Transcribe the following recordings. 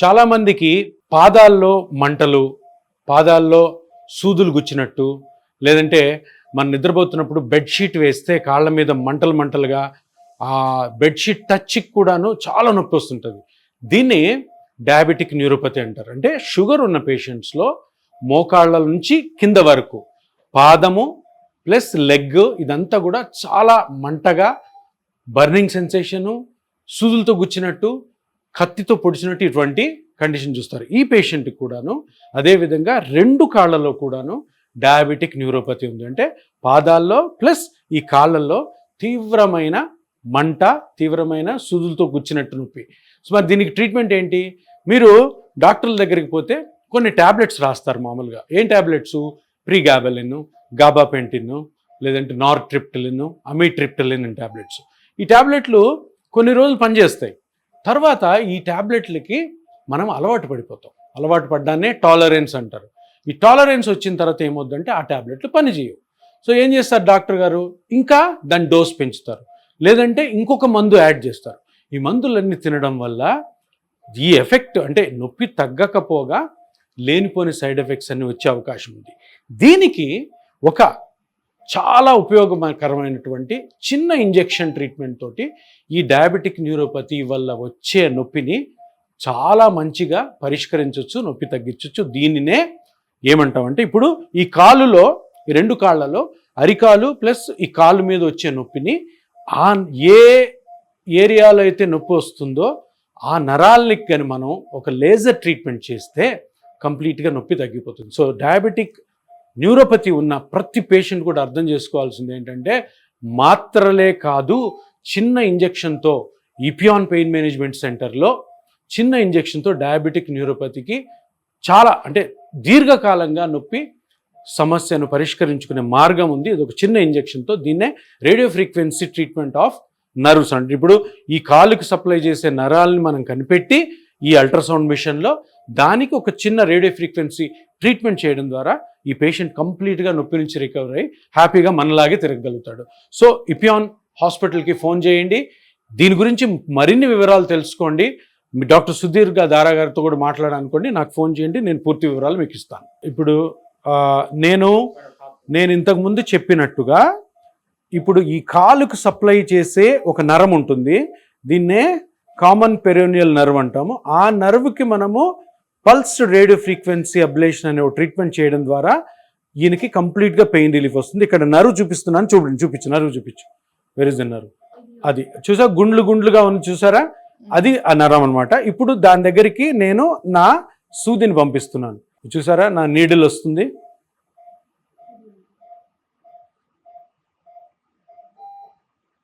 చాలామందికి పాదాల్లో మంటలు, పాదాల్లో సూదులు గుచ్చినట్టు, లేదంటే మనం నిద్రపోతున్నప్పుడు బెడ్షీట్ వేస్తే కాళ్ళ మీద మంటలు మంటలుగా ఆ బెడ్షీట్ టచ్కి కూడాను చాలా నొప్పి వస్తుంటుంది. దీన్ని డయాబెటిక్ న్యూరోపతి అంటారు. అంటే షుగర్ ఉన్న పేషెంట్స్లో మోకాళ్ళ నుంచి కింద వరకు పాదము ప్లస్ లెగ్ ఇదంతా కూడా చాలా మంటగా, బర్నింగ్ సెన్సేషను, సూదులతో గుచ్చినట్టు, కత్తితో పొడిచినట్టు ఇటువంటి కండిషన్ చూస్తారు. ఈ పేషెంట్కి కూడాను అదేవిధంగా 2 కాళ్ళలో కూడాను డయాబెటిక్ న్యూరోపతి ఉంది. అంటే పాదాల్లో ప్లస్ ఈ కాళ్ళల్లో తీవ్రమైన మంట, తీవ్రమైన సూదులతో గుచ్చినట్టు నొప్పి. సో మరి దీనికి ట్రీట్మెంట్ ఏంటి? మీరు డాక్టర్ల దగ్గరికి పోతే కొన్ని ట్యాబ్లెట్స్ రాస్తారు మామూలుగా. ఏం ట్యాబ్లెట్స్? ప్రీగాబెలిన్, గాబాపెంటిన్, లేదంటే నార్ట్రిప్టిలిన్, అమిట్రిప్టిలిన్ అని ట్యాబ్లెట్స్. ఈ ట్యాబ్లెట్లు కొన్ని రోజులు పనిచేస్తాయి. తర్వాత ఈ ట్యాబ్లెట్లకి మనం అలవాటు పడిపోతాం. అలవాటు పడ్డానే టాలరెన్స్ అంటారు. ఈ టాలరెన్స్ వచ్చిన తర్వాత ఏమవుద్దంటే ఆ ట్యాబ్లెట్లు పనిచేయవు. సో ఏం చేస్తారు డాక్టర్ గారు? ఇంకా దాని డోస్ పెంచుతారు, లేదంటే ఇంకొక మందు యాడ్ చేస్తారు. ఈ మందులన్నీ తినడం వల్ల ఈ ఎఫెక్ట్ అంటే నొప్పి తగ్గకపోగా లేనిపోని సైడ్ ఎఫెక్ట్స్ అన్నీ వచ్చే అవకాశం ఉంది. దీనికి ఒక చాలా ఉపయోగకరమైనటువంటి చిన్న ఇంజెక్షన్ ట్రీట్మెంట్ తోటి ఈ డయాబెటిక్ న్యూరోపతి వల్ల వచ్చే నొప్పిని చాలా మంచిగా పరిష్కరించవచ్చు, నొప్పి తగ్గించవచ్చు. దీనినే ఏమంటామంటే ఇప్పుడు ఈ కాలులో, ఈ 2 కాళ్ళలో అరికాలు ప్లస్ ఈ కాలు మీద వచ్చే నొప్పిని ఏ ఏరియాలో అయితే నొప్పి వస్తుందో ఆ నరాలకి కానీ మనం ఒక లేజర్ ట్రీట్మెంట్ చేస్తే కంప్లీట్గా నొప్పి తగ్గిపోతుంది. సో డయాబెటిక్ న్యూరోపతి ఉన్న ప్రతి పేషెంట్ కూడా అర్థం చేసుకోవాల్సింది ఏంటంటే మాత్రలే కాదు, చిన్న ఇంజెక్షన్తో ఇపియాన్ పెయిన్ మేనేజ్మెంట్ సెంటర్లో చిన్న ఇంజెక్షన్తో డయాబెటిక్ న్యూరోపతికి చాలా అంటే దీర్ఘకాలంగా నొప్పి సమస్యను పరిష్కరించుకునే మార్గం ఉంది. ఇది ఒక చిన్న ఇంజెక్షన్తో. దీన్నే radio frequency treatment of nerves అంటే ఇప్పుడు ఈ కాలుకి సప్లై చేసే నరాలని మనం కనిపెట్టి ఈ అల్ట్రాసౌండ్ మిషన్లో దానికి ఒక చిన్న రేడియో ఫ్రీక్వెన్సీ ట్రీట్మెంట్ చేయడం ద్వారా ఈ పేషెంట్ కంప్లీట్గా నొప్పి నుంచి రికవర్ అయ్యి హ్యాపీగా మనలాగే తిరగగలుగుతాడు. సో ఇపియాన్ హాస్పిటల్కి ఫోన్ చేయండి. దీని గురించి మరిన్ని వివరాలు తెలుసుకోండి. మీ డాక్టర్ సుధీర్ దారా గారితో కూడా మాట్లాడాలనుకోండి, నాకు ఫోన్ చేయండి, నేను పూర్తి వివరాలు మీకు ఇస్తాను. ఇప్పుడు నేను ఇంతకుముందు చెప్పినట్టుగా ఇప్పుడు ఈ కాలుకు సప్లై చేసే ఒక నరం ఉంటుంది. దీన్నే కామన్ పెరోనియల్ నర్వ్ అంటాము. ఆ నర్వ్కి మనము పల్స్ రేడియో ఫ్రీక్వెన్సీ అబ్లేషన్ అనే ఒక ట్రీట్మెంట్ చేయడం ద్వారా ఈయనకి కంప్లీట్గా పెయిన్ రిలీఫ్ వస్తుంది. ఇక్కడ నర్వ్ చూపిస్తున్నాను, చూపించు నర్వ్ చూపించు. Where is the nerve? అది చూసా, గుండ్లుగా ఉంది చూసారా? అది ఆ నరం అనమాట. ఇప్పుడు దాని దగ్గరికి నేను నా సూదిని పంపిస్తున్నాను. చూసారా, నా నీడిల్ వస్తుంది.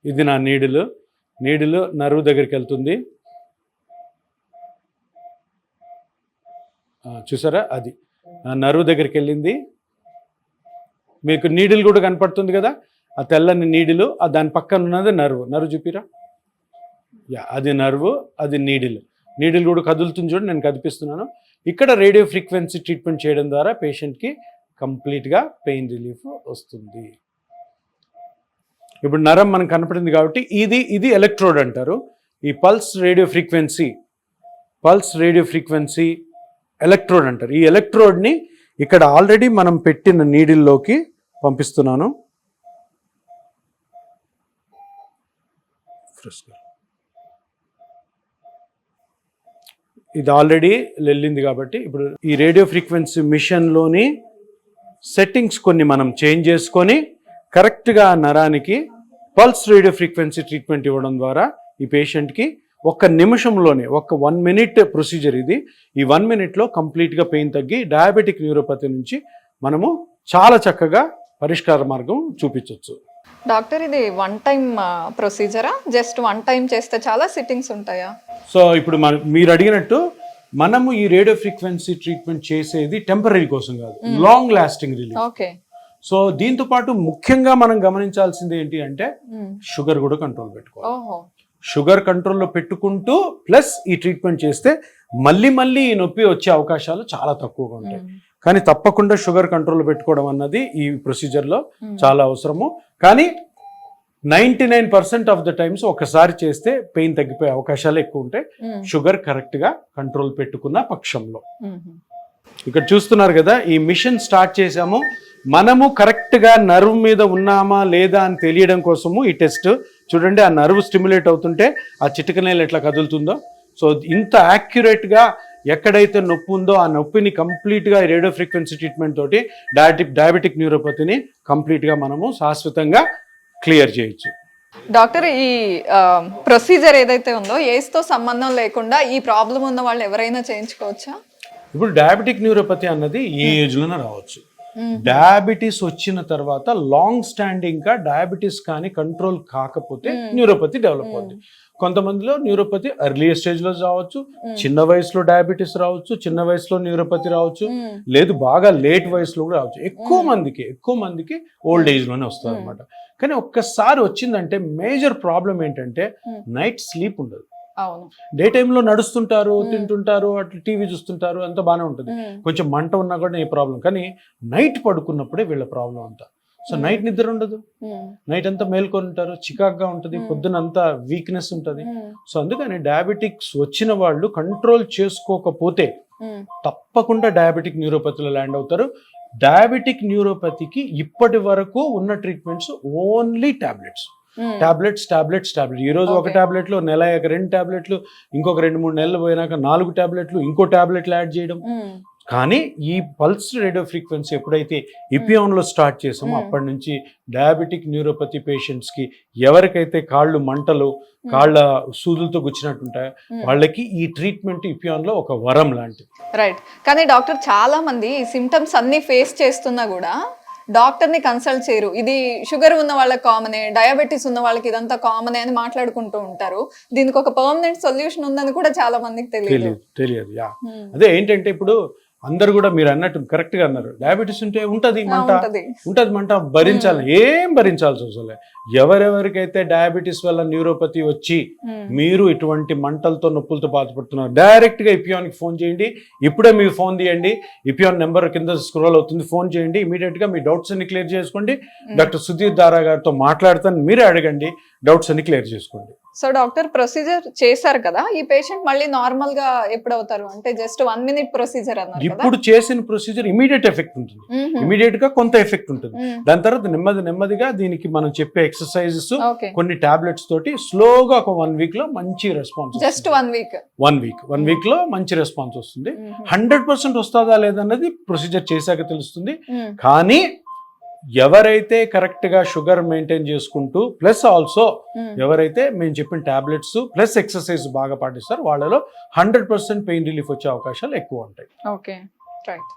ఇది నా నీడిల్ నర్వ్ దగ్గరికి వెళ్తుంది. చూసారా, అది నా నర్వ్ దగ్గరికి వెళ్ళింది. మీకు నీడిల్ కూడా కనపడుతుంది కదా, ఆ తెల్లని నీడిల్, దాని పక్కన ఉన్నది నర్వ్ చూపిరా. అది నర్వ్, అది నీడిల్ కూడా కదులుతుంది చూడండి, నేను కదిపిస్తున్నాను. ఇక్కడ రేడియో ఫ్రీక్వెన్సీ ట్రీట్మెంట్ చేయడం ద్వారా పేషెంట్కి కంప్లీట్గా పెయిన్ రిలీఫ్ వస్తుంది. ఇప్పుడు నరం మనకు కనపడింది కాబట్టి ఇది ఎలక్ట్రోడ్ అంటారు. ఈ పల్స్ రేడియో ఫ్రీక్వెన్సీ ఎలక్ట్రోడ్ అంటారు. ఈ ఎలక్ట్రోడ్ని ఇక్కడ ఆల్రెడీ మనం పెట్టిన నీడిల్లోకి పంపిస్తున్నాను. ఇది ఆల్రెడీ వెళ్ళింది కాబట్టి ఇప్పుడు ఈ రేడియో ఫ్రీక్వెన్సీ మిషన్లోని సెట్టింగ్స్ కొన్ని మనం చేంజ్ చేసుకొని కరెక్ట్గా నరానికి పల్స్ రేడియో ఫ్రీక్వెన్సీ ట్రీట్మెంట్ ఇవ్వడం ద్వారా ఈ పేషెంట్కి 1 నిమిషంలోనే 1 మినిట్ ప్రొసీజర్ ఇది. ఈ 1 మినిట్లో కంప్లీట్గా పెయిన్ తగ్గి డయాబెటిక్ న్యూరోపతి నుంచి మనము చాలా చక్కగా పరిష్కార మార్గం చూపించవచ్చు. డాక్టర్, ఇది 1 టైం ప్రొసీజరా? జస్ట్ 1 టైం చేస్తే చాలా సిట్టింగ్స్ ఉంటాయా? సో ఇప్పుడు మీరు అడిగినట్టు మనము ఈ రేడియో ఫ్రీక్వెన్సీ ట్రీట్మెంట్ చేసేది టెంపరీ కోసం కాదు, long lasting relief. Okay. So దీంతో పాటు ముఖ్యంగా మనం గమనించాల్సింది ఏంటి అంటే షుగర్ కూడా కంట్రోల్ పెట్టుకోవాలి. షుగర్ కంట్రోల్లో పెట్టుకుంటూ ప్లస్ ఈ ట్రీట్మెంట్ చేస్తే మళ్ళీ ఈ నొప్పి వచ్చే అవకాశాలు చాలా తక్కువగా ఉంటాయి. కానీ తప్పకుండా షుగర్ కంట్రోల్ పెట్టుకోవడం అన్నది ఈ ప్రొసీజర్లో చాలా అవసరము. కానీ 99% ఆఫ్ ద టైమ్స్ ఒకసారి చేస్తే పెయిన్ తగ్గిపోయే అవకాశాలు ఎక్కువ ఉంటాయి, షుగర్ కరెక్ట్గా కంట్రోల్ పెట్టుకున్న పక్షంలో. ఇక్కడ చూస్తున్నారు కదా, ఈ మిషన్ స్టార్ట్ చేసాము. మనము కరెక్ట్గా నర్వ్ మీద ఉన్నామా లేదా అని తెలియడం కోసము ఈ టెస్ట్. చూడండి, ఆ నర్వ్ స్టిమ్యులేట్ అవుతుంటే ఆ చిటికనేలు ఎట్లా కదులుతుందో. సో ఇంత యాక్యురేట్గా ఎక్కడైతే నొప్పి ఉందో ఆ నొప్పిని కంప్లీట్గా రేడియో ఫ్రీక్వెన్సీ ట్రీట్మెంట్ తోటి డయాబెటిక్ న్యూరోపతిని కంప్లీట్గా మనము శాశ్వతంగా క్లియర్ చేయొచ్చు. డాక్టర్, ఈ ప్రొసీజర్ ఏదైతే ఉందో ఏజ్తో సంబంధం లేకుండా ఈ ప్రాబ్లం ఉన్న వాళ్ళు ఎవరైనా చేయించుకోవచ్చా? ఇప్పుడు డయాబెటిక్ న్యూరోపతి అన్నది ఏ ఏజ్లోనే రావచ్చు. డయాబెటీస్ వచ్చిన తర్వాత లాంగ్ స్టాండింగ్ గా డయాబెటీస్ కానీ కంట్రోల్ కాకపోతే న్యూరోపతి డెవలప్ అవుతుంది. కొంతమందిలో న్యూరోపతి ఎర్లీ స్టేజ్ లో రావచ్చు, చిన్న వయసులో డయాబెటీస్ రావచ్చు, చిన్న వయసులో న్యూరోపతి రావచ్చు, లేదు బాగా లేట్ వయసులో కూడా రావచ్చు. ఎక్కువ మందికి ఓల్డ్ ఏజ్ లోనే వస్తుంది అనమాట. కానీ ఒక్కసారి వచ్చిందంటే మేజర్ ప్రాబ్లం ఏంటంటే నైట్ స్లీప్ ఉండదు. డే టైంలో నడుస్తుంటారు, తింటుంటారు, అట్లా టీవీ చూస్తుంటారు, అంతా బాగానే ఉంటుంది, కొంచెం మంట ఉన్నా కూడా ఏ ప్రాబ్లం. కానీ నైట్ పడుకున్నప్పుడే వీళ్ళ ప్రాబ్లం అంతా. సో నైట్ నిద్ర ఉండదు, నైట్ అంతా మేల్కొని ఉంటారు, చికాక్గా ఉంటుంది, పొద్దున అంతా వీక్నెస్ ఉంటుంది. సో అందుకని డయాబెటిక్స్ వచ్చిన వాళ్ళు కంట్రోల్ చేసుకోకపోతే తప్పకుండా డయాబెటిక్ న్యూరోపతిలో ల్యాండ్ అవుతారు. డయాబెటిక్ న్యూరోపతికి ఇప్పటి వరకు ఉన్న ట్రీట్మెంట్స్ ఓన్లీ టాబ్లెట్స్. ఈ రోజు ఒక టాబ్లెట్లు, నెల 2 టాబ్లెట్లు, ఇంకొక 2-3 నెలలు పోయినాక 4 టాబ్లెట్లు, ఇంకో టాబ్లెట్లు యాడ్ చేయడం. కానీ ఈ పల్స్ రేడియో ఫ్రీక్వెన్సీ ఎప్పుడైతే ఇపియాన్లో స్టార్ట్ చేసామో అప్పటి నుంచి డయాబెటిక్ న్యూరోపతి పేషెంట్స్కి ఎవరికైతే కాళ్ళు మంటలు, కాళ్ళ సూదులతో గుచ్చినట్టుంటాయో వాళ్ళకి ఈ ట్రీట్మెంట్ ఇపియాన్లో ఒక వరం లాంటిది. రైట్. కానీ డాక్టర్, చాలా మంది ఈ సిమ్టమ్స్ అన్ని ఫేస్ చేస్తున్నా కూడా డాక్టర్ని కన్సల్ట్ చేయరు. ఇది షుగర్ ఉన్న వాళ్ళకి కామనే, డయాబెటీస్ ఉన్న వాళ్ళకి ఇదంతా కామనే అని మాట్లాడుకుంటూ ఉంటారు. దీనికి ఒక పర్మనెంట్ సొల్యూషన్ ఉందని కూడా చాలా మందికి తెలియదు. అదే ఏంటంటే ఇప్పుడు అందరు కూడా మీరు అన్నట్టు కరెక్ట్ గా అన్నారు, డయాబెటీస్ ఉంటే ఉంటది మంట భరించాలి, ఏం భరించాల్సి అవసరం. ఎవరెవరికైతే డయాబెటీస్ వల్ల న్యూరోపతి వచ్చి మీరు ఇటువంటి మంటలతో నొప్పులతో బాధపడుతున్నారు, డైరెక్ట్ గా ఇపియాన్కి ఫోన్ చేయండి. ఇప్పుడే మీరు ఫోన్ తీయండి, ఇపియాన్ నెంబర్ కింద స్క్రోల్ అవుతుంది, ఫోన్ చేయండి. ఇమీడియట్ గా మీ డౌట్స్ అన్ని క్లియర్ చేసుకోండి. డాక్టర్ సుధీర్ దారా గారితో మాట్లాడతాను, మీరే అడగండి, డౌట్స్ అన్ని క్లియర్ చేసుకోండి. సో డాక్టర్, ప్రొసీజర్ చేశారు కదా, ఈ పేషెంట్ మళ్ళీ నార్మల్ గా ఎప్పుడు అవుతారు? అంటే జస్ట్ 1 minute ప్రొసీజర్ అన్నారు. ఇప్పుడు చేసిన ప్రొసీజర్ ఇమీడియట్ ఎఫెక్ట్ ఉంటుంది, ఇమీడియట్ గా కొంత ఎఫెక్ట్ ఉంటుంది. దాని తర్వాత నెమ్మదిగా దీనికి మనం చెప్పే ఎక్సర్సైజెస్, కొన్ని టాబ్లెట్స్ తోటి స్లోగా ఒక 1 week లో మంచి రెస్పాన్స్. జస్ట్ 1 week లో మంచి రెస్పాన్స్ వస్తుంది. 100% వస్తుందా లేదన్నది ప్రొసీజర్ చేశాక తెలుస్తుంది. కానీ ఎవరైతే కరెక్ట్ గా షుగర్ మెయింటైన్ చేసుకుంటూ ప్లస్ ఆల్సో ఎవరైతే మేము చెప్పిన టాబ్లెట్స్ ప్లస్ ఎక్సర్సైజ్ బాగా పాటిస్తారు వాళ్ళలో 100% పెయిన్ రిలీఫ్ వచ్చే అవకాశాలు ఎక్కువ ఉంటాయి. Okay, right.